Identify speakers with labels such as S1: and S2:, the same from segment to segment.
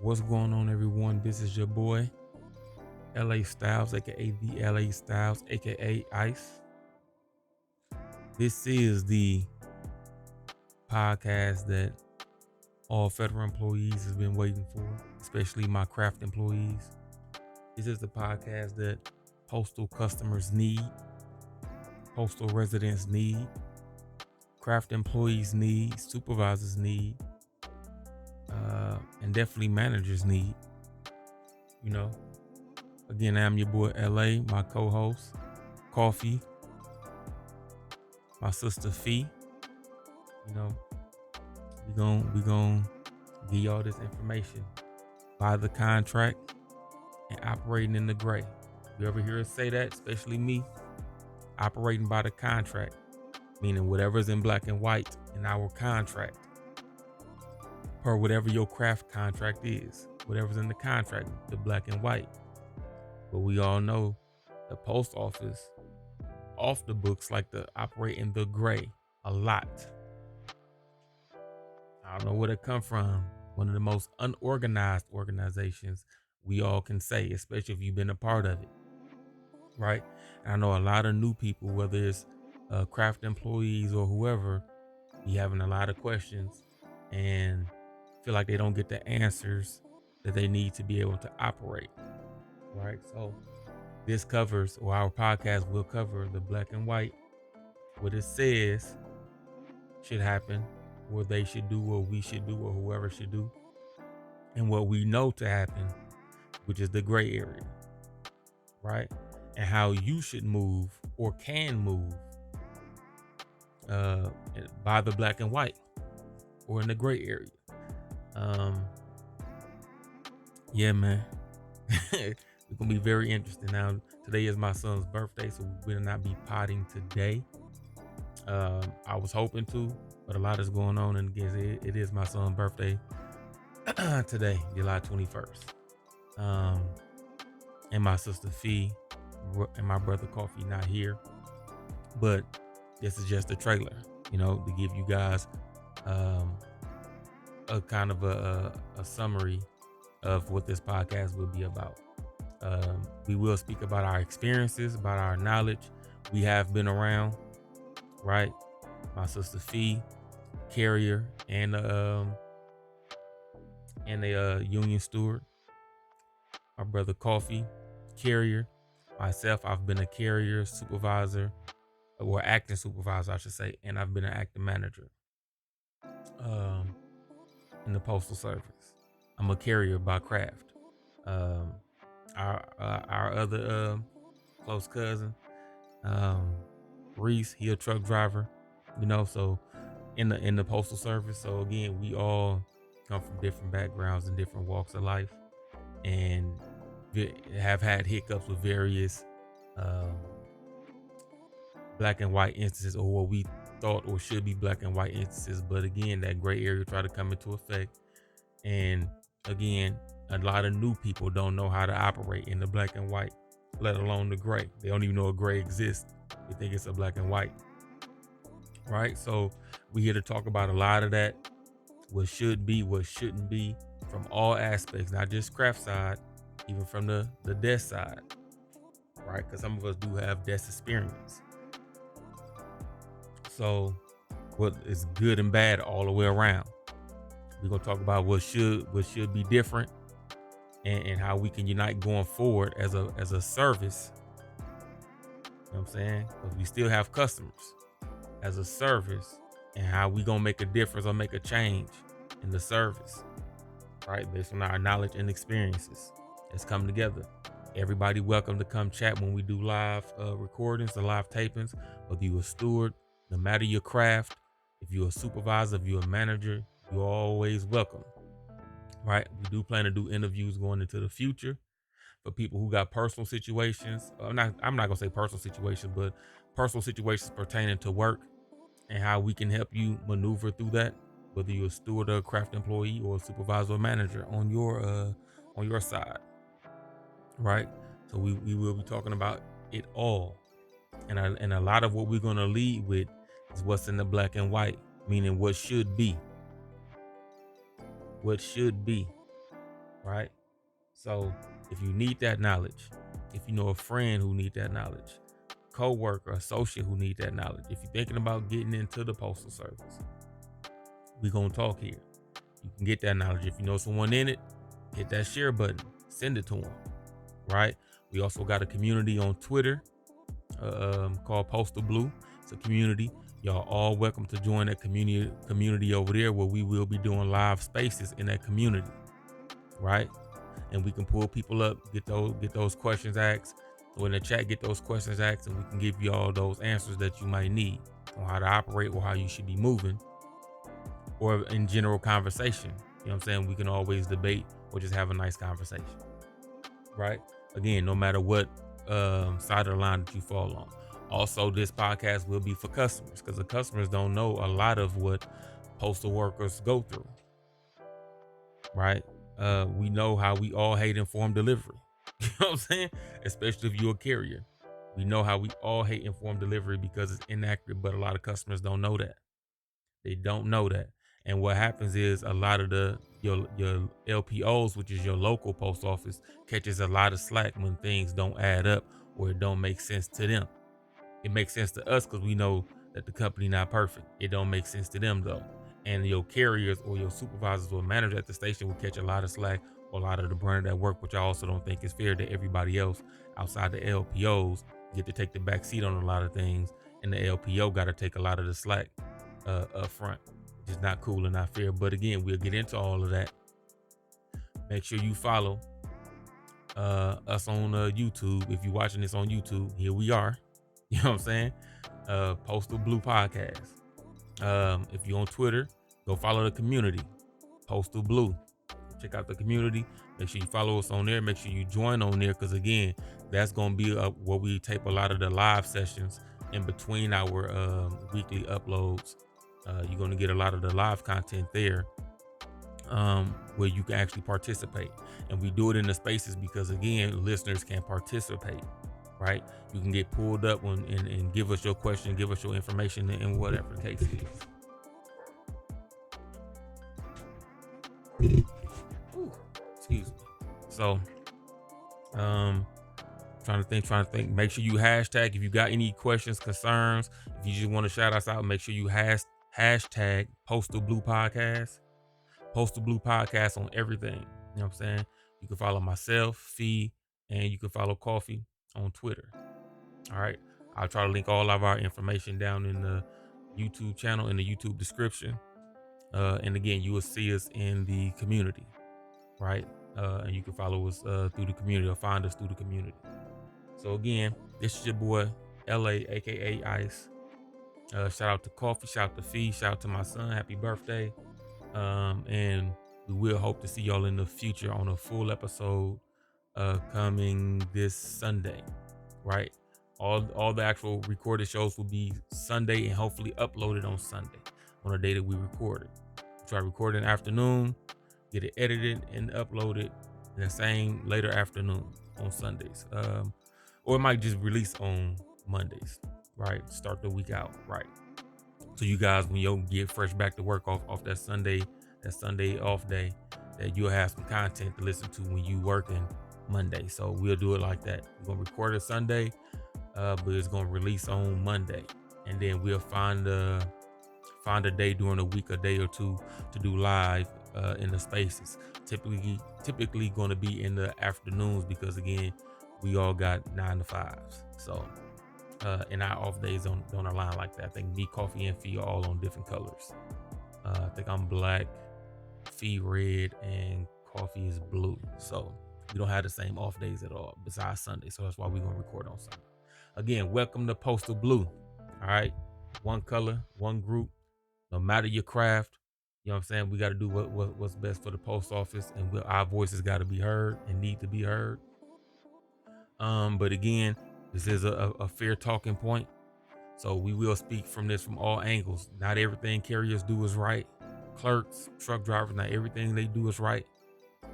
S1: What's going on, everyone? This is your boy, LA Styles, aka the LA Styles, aka Ice. This is the podcast that all federal employees have been waiting for, especially my craft employees. This is the podcast that postal customers need, postal residents need, craft employees need, supervisors need, and definitely managers need. You know, again, I'm your boy LA, my co-host, Coffee, my sister Fee. You know, we gon' give y'all this information by the contract and operating in the gray. You ever hear us say that, especially me, operating by the contract, meaning whatever's in black and white in our contract, per whatever your craft contract is, whatever's in the contract, the black and white. But we all know the post office off the books like to operate in the gray a lot. I don't know where it come from. One of the most unorganized organizations we all can say, especially if you've been a part of it, right? And I know a lot of new people, whether it's craft employees or whoever, be having a lot of questions and feel like they don't get the answers that they need to be able to operate, right? So this covers, or our podcast will cover, the black and white, what it says should happen, what they should do, or we should do, or whoever should do, and what we know to happen, which is the gray area, right? And how you should move or can move by the black and white or in the gray area. Yeah, man. It's gonna be very interesting. Now, today is my son's birthday, so we will not be potting today. I was hoping to, but a lot is going on, and again, it is my son's birthday today, July 21st. And my sister Fee and my brother Coffee not here, but this is just a trailer, you know, to give you guys a kind of a summary of what this podcast will be about. We will speak about our experiences, about our knowledge. We have been around, right? My sister Fee, carrier, and a union steward. My brother Coffee, carrier. Myself, I've been a carrier supervisor, or acting supervisor, I should say, and I've been an acting manager in the postal service. I'm a carrier by craft. Our other close cousin, Reese, he a truck driver, you know, so in the postal service. So again, we all come from different backgrounds and different walks of life, and have had hiccups with various black and white instances, or what we thought or should be black and white instances. But again, that gray area try to come into effect. And again, a lot of new people don't know how to operate in the black and white, let alone the gray. They don't even know a gray exists. They think it's a black and white, right? So we're here to talk about a lot of that, what should be, what shouldn't be, from all aspects, not just craft side, even from the desk side, right? Because some of us do have desk experience. So what is good and bad all the way around. We're gonna talk about what should be different, and how we can unite going forward as a service. You know what I'm saying? Because we still have customers as a service, and how we gonna make a difference or make a change in the service, right? Based on our knowledge and experiences that's come together. Everybody welcome to come chat when we do live recordings or live tapings, whether you're a steward, no matter your craft, if you're a supervisor, if you're a manager, you're always welcome, right? We do plan to do interviews going into the future for people who got personal situations. I'm not gonna say personal situations, but personal situations pertaining to work, and how we can help you maneuver through that, whether you're a steward or a craft employee or a supervisor or manager on your side, right? So we will be talking about it all, and a lot of what we're gonna lead with is what's in the black and white, meaning what should be, right? So if you need that knowledge, if you know a friend who need that knowledge, co-worker, associate who need that knowledge, if you're thinking about getting into the postal service, we're going to talk here. You can get that knowledge. If you know someone in it, hit that share button, send it to them, right? We also got a community on Twitter called Postal Blue. It's a community. Y'all all welcome to join that community over there, where we will be doing live spaces in that community, right? And we can pull people up, get those questions asked. So in the chat, get those questions asked, and we can give you all those answers that you might need on how to operate or how you should be moving, or in general conversation. You know what I'm saying? We can always debate or just have a nice conversation, right? Again, no matter what side of the line that you fall on. Also, this podcast will be for customers, because the customers don't know a lot of what postal workers go through, right? We know how we all hate informed delivery. You know what I'm saying? Especially if you're a carrier. We know how we all hate informed delivery because it's inaccurate, but a lot of customers don't know that. They don't know that. And what happens is a lot of your LPOs, which is your local post office, catches a lot of slack when things don't add up or it don't make sense to them. It makes sense to us because we know that the company not perfect. It don't make sense to them though. And your carriers or your supervisors or managers at the station will catch a lot of slack or a lot of the burn at work, which I also don't think is fair that everybody else outside the LPOs get to take the back seat on a lot of things, and the LPO got to take a lot of the slack up front, which is not cool and not fair. But again, we'll get into all of that. Make sure you follow us on YouTube. If you're watching this on YouTube, here we are. You know what I'm saying? Postal Blue Podcast. If you're on Twitter, go follow the community, Postal Blue. Check out the community. Make sure you follow us on there. Make sure you join on there, because again, that's going to be where we tape a lot of the live sessions in between our weekly uploads. You're going to get a lot of the live content there, where you can actually participate. And we do it in the spaces because, again, listeners can participate, right? You can get pulled up and give us your question, give us your information, and whatever the case is. Ooh, excuse me. So, trying to think. Make sure you hashtag if you got any questions, concerns. If you just want to shout us out, make sure you hashtag Postal Blue Podcast. Postal Blue Podcast on everything. You know what I'm saying? You can follow myself, Fee, and you can follow Coffee on Twitter. All right. I'll try to link all of our information down in the YouTube channel, in the YouTube description. And again, you will see us in the community, right? And you can follow us through the community or find us through the community. So again, this is your boy, LA, aka Ice. Shout out to Coffee, shout out to Fee, shout out to my son, happy birthday. And we will hope to see y'all in the future on a full episode coming this Sunday, right? All the actual recorded shows will be Sunday and hopefully uploaded on Sunday on the day that we recorded. Try recording in the afternoon, get it edited and uploaded in the same later afternoon on Sundays. Or it might just release on Mondays, right? Start the week out, right? So you guys, when you'll get fresh back to work off that Sunday off day, that you'll have some content to listen to when you working Monday. So we'll do it like that. We're gonna record it Sunday, but it's gonna release on Monday, and then we'll find a day during the week, a day or two, to do live in the spaces. Typically going to be in the afternoons, because again, we all got 9 to 5s. So and our off days don't align like that. I think me, Coffee, and Fee are all on different colors. I think I'm black, Fee red, and Coffee is blue. So we don't have the same off days at all besides Sunday. So that's why we're gonna record on Sunday. Again, welcome to Postal Blue. All right, one color, one group. No matter your craft, you know what I'm saying? We got to do what's best for the post office, and our voices got to be heard and need to be heard. But again, this is a fair talking point. So we will speak from all angles. Not everything carriers do is right. Clerks, truck drivers, not everything they do is right.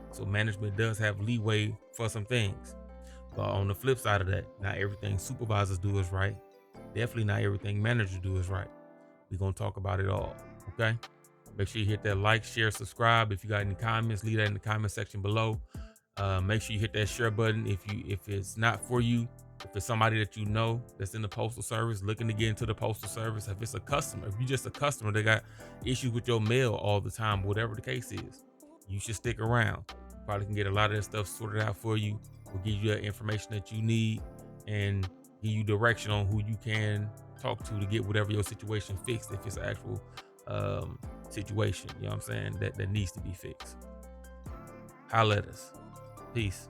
S1: So management does have leeway for some things. But on the flip side of that, not everything supervisors do is right. Definitely not everything managers do is right. We're going to talk about it all. Okay. Make sure you hit that like, share, subscribe. If you got any comments, leave that in the comment section below. Make sure you hit that share button if it's not for you. If it's somebody that you know that's in the postal service, looking to get into the postal service, if it's a customer, if you're just a customer that got issues with your mail all the time, whatever the case is, you should stick around. Probably can get a lot of that stuff sorted out for you. We'll give you the information that you need and give you direction on who you can talk to get whatever your situation fixed, if it's an actual situation, you know what I'm saying, that needs to be fixed. Holla at us. Peace.